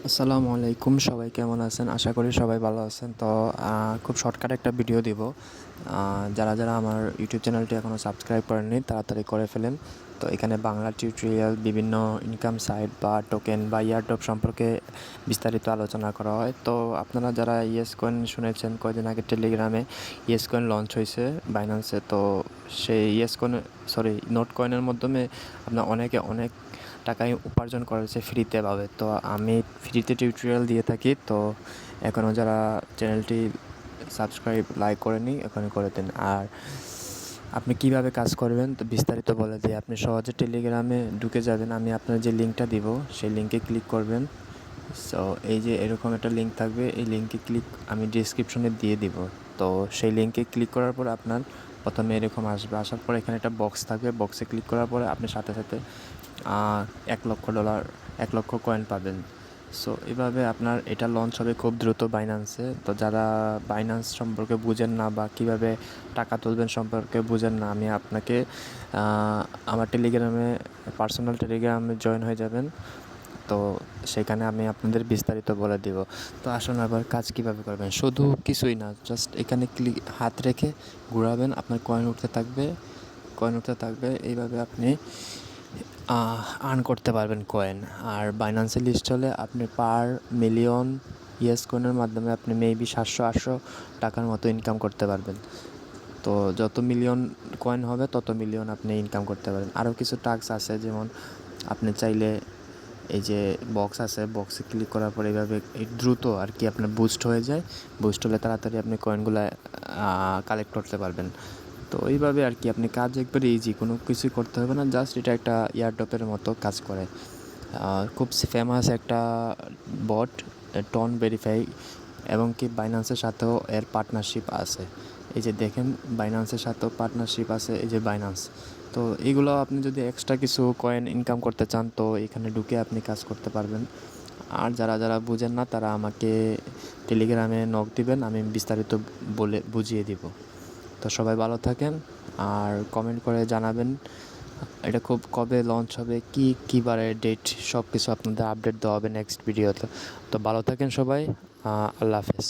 আসসালামু আলাইকুম, সবাই কেমন আছেন? আশা করি সবাই ভালো আছেন। তো খুব শর্টকাট একটা ভিডিও দিব। যারা যারা আমার ইউটিউব চ্যানেলটি এখনও সাবস্ক্রাইব করেননি তাড়াতাড়ি করে ফেলেন। তো এখানে বাংলা টিউটোরিয়াল, বিভিন্ন ইনকাম সাইট বা টোকেন বা ইয়ারড্রপ সম্পর্কে বিস্তারিত আলোচনা করা হয়। তো আপনারা যারা ইয়েস কয়েন শুনেছেন, কয়দিন আগে টেলিগ্রামে ইয়েস কয়েন লঞ্চ হয়েছে বাইন্যান্সে। তো সেই ইয়েস কয়েন, সরি, নোট কয়েনের মাধ্যমে আপনার অনেকে অনেক টাকায় উপার্জন করেছে ফ্রিতে ভাবে। তো আমি ফ্রিতে টিউটোরিয়াল দিয়ে থাকি। তো এখনও যারা চ্যানেলটি সাবস্ক্রাইব লাইক করেনি এখনই করে দিন। আর আপনি কিভাবে কাজ করবেন তো বিস্তারিত বলে দিই। আপনি সহজে টেলিগ্রামে ঢুকে যাবেন, আমি আপনার যে লিঙ্কটা দিব সেই লিঙ্কে ক্লিক করবেন। সো এই যে এরকম একটা লিঙ্ক থাকবে, এই লিঙ্কে ক্লিক আমি ডিসক্রিপশনে দিয়ে দিব। তো সেই লিঙ্কে ক্লিক করার পর আপনার প্রথমে এরকম আসবে, আসার পর এখানে একটা বক্স থাকবে, বক্সে ক্লিক করার পরে আপনি সাথে সাথে $1,00,000 1,00,000 কয়েন পাবেন। সো এভাবে আপনার এটা লঞ্চ হবে খুব দ্রুত বাইন্যান্সে। তো যারা বাইন্যান্স সম্পর্কে বুঝেন না বা কীভাবে টাকা তুলবেন সম্পর্কে বুঝেন না, আমি আপনাকে আমার টেলিগ্রামে, পার্সোনাল টেলিগ্রামে জয়েন হয়ে যাবেন। তো সেখানে আমি আপনাদের বিস্তারিত বলে দিব। তো আসুন আবার কাজ কিভাবে করবেন। শুধু কিছুই না, জাস্ট এখানে হাত রেখে ঘোরাবেন, আপনার কয়েন উঠতে থাকবে, কয়েন উঠতে থাকবে। এইভাবে আপনি আর্ন করতে পারবেন কয়েন। আর বাইন্যান্সে লিস্ট হলে আপনি পার মিলিয়ন ইয়েস কয়েনের মাধ্যমে আপনি মেবি 700-800 টাকার মতো ইনকাম করতে পারবেন। তো যত মিলিয়ন কয়েন হবে তত মিলিয়ন আপনি ইনকাম করতে পারেন। আরও কিছু টাস্ক আছে, যেমন আপনি চাইলে এই যে বক্স আছে, বক্সে ক্লিক করার পরে এইভাবে দ্রুত আর কি আপনার বুস্ট হয়ে যায়। বুস্ট হলে তাড়াতাড়ি আপনি কয়েনগুলো কালেক্ট করতে পারবেন। তো এইভাবে আর কি আপনি কাজ একবারে ইজি, কোনো কিছুই করতে হবে না, জাস্ট এটা একটা ইয়ারড্রপের মতো কাজ করে। খুব ফেমাস একটা বট, টন ভেরিফাই, এবং কি বাইন্যান্সের সাথেও এর পার্টনারশিপ আছে। এই যে দেখেন, বাইন্যান্সের সাথেও পার্টনারশিপ আছে, এই যে বাইন্যান্স। তো এইগুলো আপনি যদি এক্সট্রা কিছু কয়েন ইনকাম করতে চান তো এখানে ঢুকে আপনি কাজ করতে পারবেন। আর যারা যারা বুঝেন না তারা আমাকে টেলিগ্রামে নক দিবেন, আমি বিস্তারিত বলে বুঝিয়ে দিব। তো সবাই ভালো থাকেন, আর কমেন্ট করে জানাবেন এটা খুব কবে লঞ্চ হবে, কী বারে ডেট, সব কিছু আপনাদের আপডেট দেওয়া হবে নেক্সট ভিডিওতে। তো ভালো থাকেন সবাই, আল্লাহ হাফেজ।